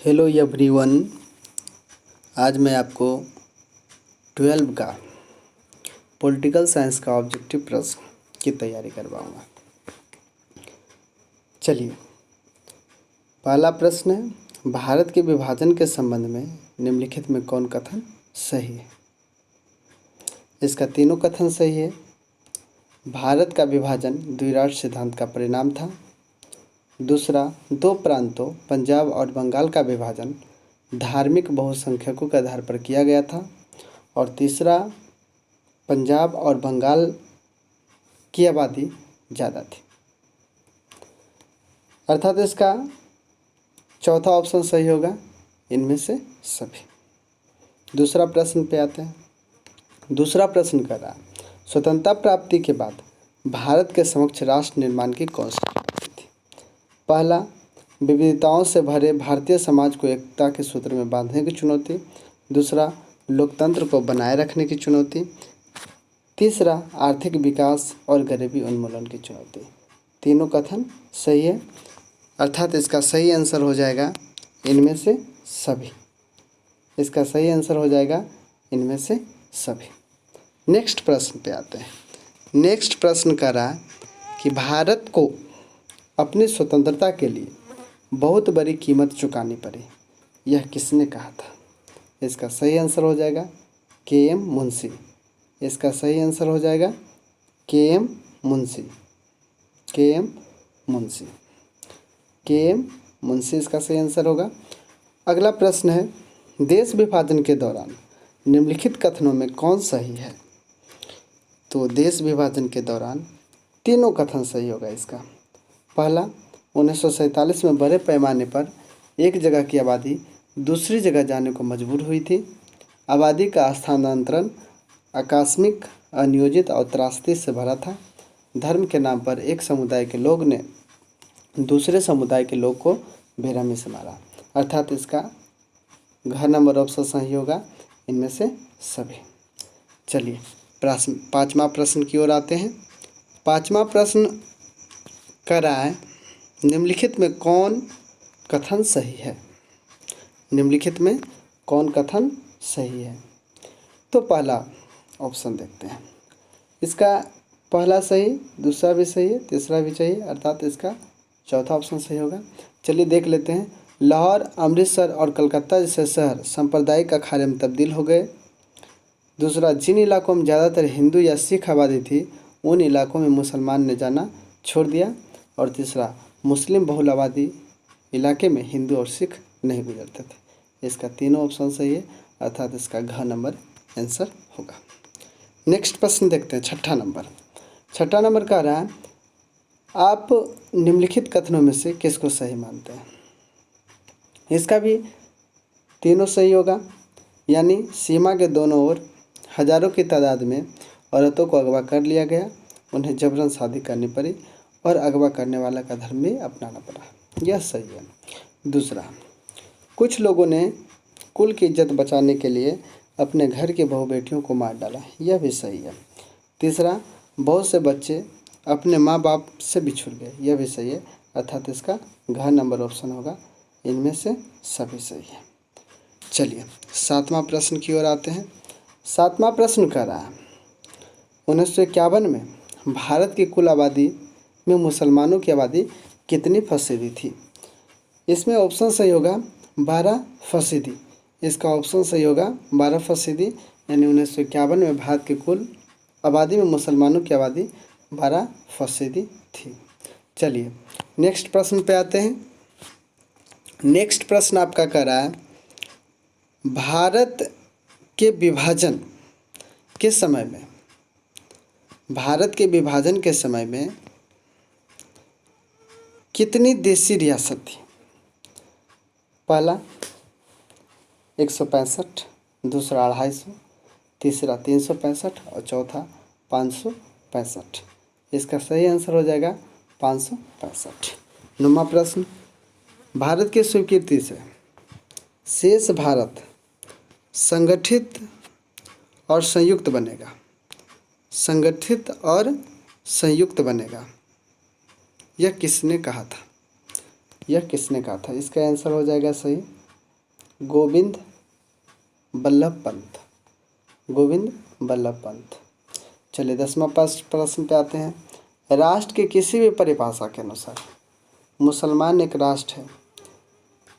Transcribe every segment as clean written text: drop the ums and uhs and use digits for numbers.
Hello everyone. आज मैं आपको 12 का पॉलिटिकल साइंस का ऑब्जेक्टिव प्रश्न की तैयारी करवाऊंगा। चलिए, पहला प्रश्न है, भारत के विभाजन के संबंध में निम्नलिखित में कौन कथन सही है? इसका तीनों कथन सही है। भारत का विभाजन द्विराष्ट्र सिद्धांत का परिणाम था। दूसरा, दो प्रांतों पंजाब और बंगाल का विभाजन धार्मिक बहुसंख्यकों के आधार पर किया गया था। और तीसरा, पंजाब और बंगाल की आबादी ज़्यादा थी। अर्थात इसका चौथा ऑप्शन सही होगा, इनमें से सभी। दूसरा प्रश्न पे आते हैं। दूसरा प्रश्न कर रहा है, स्वतंत्रता प्राप्ति के बाद भारत के समक्ष राष्ट्र निर्माण की कौन सी चुनौती थी? पहला, विविधताओं से भरे भारतीय समाज को एकता के सूत्र में बांधने की चुनौती। दूसरा, लोकतंत्र को बनाए रखने की चुनौती। तीसरा, आर्थिक विकास और गरीबी उन्मूलन की चुनौती। तीनों कथन सही है, अर्थात इसका सही आंसर हो जाएगा इनमें से सभी। इसका सही आंसर हो जाएगा इनमें से सभी। नेक्स्ट प्रश्न पे आते हैं। नेक्स्ट प्रश्न कह रहा है कि भारत को अपनी स्वतंत्रता के लिए बहुत बड़ी कीमत चुकानी पड़ी, यह किसने कहा था? इसका सही आंसर हो जाएगा के.एम. मुंशी। इसका सही आंसर हो जाएगा KM. Munshi. KM. Munshi. KM. Munshi इसका सही आंसर होगा। अगला प्रश्न है, देश विभाजन के दौरान निम्नलिखित कथनों में कौन सही है? तो देश विभाजन के दौरान तीनों कथन सही होगा इसका। पहला, 1947 में बड़े पैमाने पर एक जगह की आबादी दूसरी जगह जाने को मजबूर हुई थी। आबादी का स्थानांतरण आकस्मिक, अनियोजित और त्रासदी से भरा था। धर्म के नाम पर एक समुदाय के लोग ने दूसरे समुदाय के लोग को बेरहमी से मारा। अर्थात इसका घ नंबर ऑप्शन सही होगा इनमें से सभी। चलिए, प्रश्न पाँचवा प्रश्न की ओर आते हैं। पाँचवा प्रश्न कह रहा है, निम्नलिखित में कौन कथन सही है? निम्नलिखित में कौन कथन सही है? तो पहला ऑप्शन देखते हैं। इसका पहला सही, दूसरा भी सही है, तीसरा भी सही है, अर्थात इसका चौथा ऑप्शन सही होगा। चलिए देख लेते हैं। लाहौर, अमृतसर और कलकत्ता जैसे शहर सांप्रदायिक अखाड़े में तब्दील हो गए। दूसरा, जिन इलाकों में ज़्यादातर हिंदू या सिख आबादी थी उन इलाकों में मुसलमान ने जाना छोड़ दिया। और तीसरा, मुस्लिम बहुल आबादी इलाके में हिंदू और सिख नहीं गुजरते थे। इसका तीनों ऑप्शन सही है, अर्थात इसका घ नंबर आंसर होगा। नेक्स्ट प्रश्न देखते हैं, छठा नंबर। छठा नंबर कह रहा है, आप निम्नलिखित कथनों में से किसको सही मानते हैं? इसका भी तीनों सही होगा। यानी सीमा के दोनों ओर हजारों की तादाद में औरतों को अगवा कर लिया गया, उन्हें जबरन शादी करनी पड़ी और अगवा करने वाला का धर्म भी अपनाना पड़ा, यह सही है। दूसरा, कुछ लोगों ने कुल की इज्जत बचाने के लिए अपने घर की बहू बेटियों को मार डाला, यह भी सही है। तीसरा, बहुत से बच्चे अपने माँ बाप से बिछुड़ गए, यह भी सही है, अर्थात इसका घ नंबर ऑप्शन होगा इनमें से सभी सही है। चलिए, सातवां प्रश्न की ओर आते हैं। सातवां प्रश्न कह रहा है, 1951 में भारत की कुल आबादी में मुसलमानों की आबादी कितनी फीसदी थी? इसमें ऑप्शन सही होगा 12%। इसका ऑप्शन सही होगा 12%। यानी 1951 में भारत की कुल आबादी में मुसलमानों की आबादी 12% थी। चलिए, नेक्स्ट प्रश्न पे आते हैं। नेक्स्ट प्रश्न आपका कह रहा है, भारत के विभाजन के समय में, भारत के विभाजन के समय में कितनी देशी रियासत थी? पहला 165, दूसरा 250, तीसरा 365 और चौथा 565। इसका सही आंसर हो जाएगा 565। नौवां प्रश्न, भारत की स्वीकृति से शेष भारत संगठित और संयुक्त बनेगा। संगठित और संयुक्त बनेगा, यह किसने कहा था? यह किसने कहा था? इसका आंसर हो जाएगा सही गोविंद बल्लभ पंत, गोविंद बल्लभ पंत। चलिए 10वां प्रश्न पे आते हैं। राष्ट्र की किसी भी परिभाषा के अनुसार मुसलमान एक राष्ट्र है,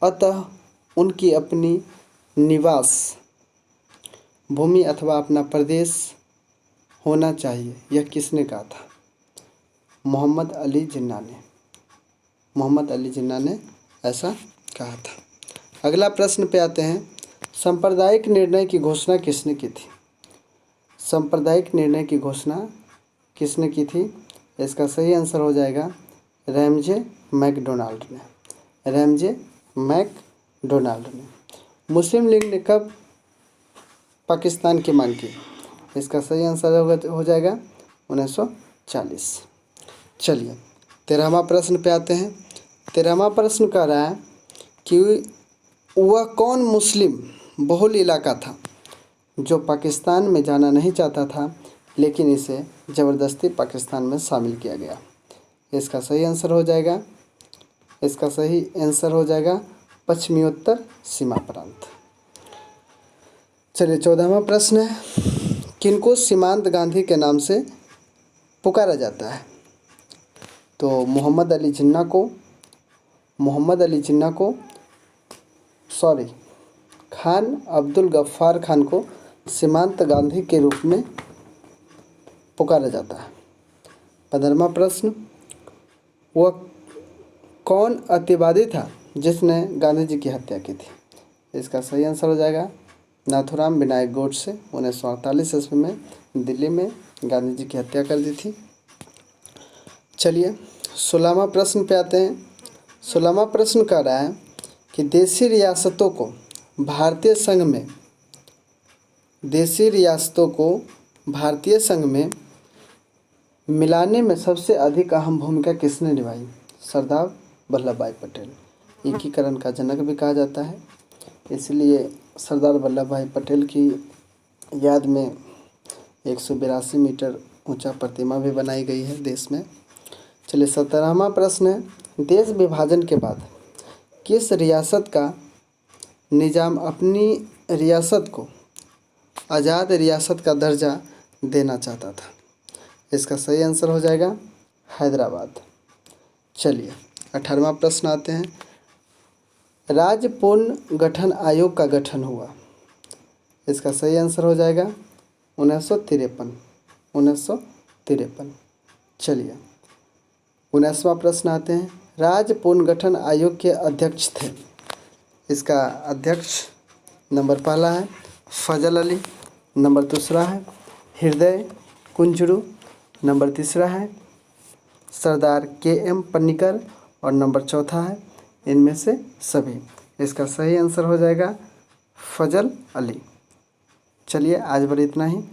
अतः उनकी अपनी निवास भूमि अथवा अपना प्रदेश होना चाहिए। यह किसने कहा था? मोहम्मद अली जिन्ना ने, मोहम्मद अली जिन्ना ने ऐसा कहा था। अगला प्रश्न पे आते हैं। सांप्रदायिक निर्णय की घोषणा किसने की थी? सांप्रदायिक निर्णय की घोषणा किसने की थी? इसका सही आंसर हो जाएगा रैमजे मैकडोनाल्ड ने, रैमजे मैकडोनाल्ड ने। मुस्लिम लीग ने कब पाकिस्तान की मांग की? इसका सही आंसर हो जाएगा 1940। चलिए 13वां प्रश्न पे आते हैं। 13वां प्रश्न कह रहा है कि वह कौन मुस्लिम बहुल इलाका था जो पाकिस्तान में जाना नहीं चाहता था, लेकिन इसे ज़बरदस्ती पाकिस्तान में शामिल किया गया? इसका सही आंसर हो जाएगा, इसका सही आंसर हो जाएगा पश्चिमोत्तर सीमा प्रांत। चलिए 14वां प्रश्न है। किनको सीमांत गांधी के नाम से पुकारा जाता है? तो मोहम्मद अली जिन्ना को खान अब्दुल गफ्फार खान को सीमांत गांधी के रूप में पुकारा जाता है। 15वां प्रश्न। वह कौन अतिवादी था जिसने गांधी जी की हत्या की थी? इसका सही आंसर हो जाएगा नाथूराम विनायक गोडसे। 1948 ईस्वी में दिल्ली में गांधी जी की हत्या कर दी थी। चलिए 16वां प्रश्न पे आते हैं। 16वां प्रश्न कह रहा है कि देशी रियासतों को भारतीय संघ में मिलाने में सबसे अधिक अहम भूमिका किसने निभाई? सरदार वल्लभ भाई पटेल। एकीकरण का जनक भी कहा जाता है, इसलिए सरदार वल्लभ भाई पटेल की याद में 182 मीटर ऊंचा प्रतिमा भी बनाई गई है देश में। चलिए 17वां प्रश्न है। देश विभाजन के बाद किस रियासत का निज़ाम अपनी रियासत को आज़ाद रियासत का दर्जा देना चाहता था? इसका सही आंसर हो जाएगा हैदराबाद। चलिए 18वां प्रश्न आते हैं। राज्य पुनर्गठन आयोग का गठन हुआ? इसका सही आंसर हो जाएगा 1953। चलिए 19वां प्रश्न आते हैं। राज्य पुनर्गठन आयोग के अध्यक्ष थे? इसका अध्यक्ष नंबर पहला है फजल अली, नंबर दूसरा है हृदय कुंजरू, नंबर तीसरा है सरदार KM पन्नीकर और नंबर चौथा है इनमें से सभी। इसका सही आंसर हो जाएगा फजल अली। चलिए आज भर इतना ही।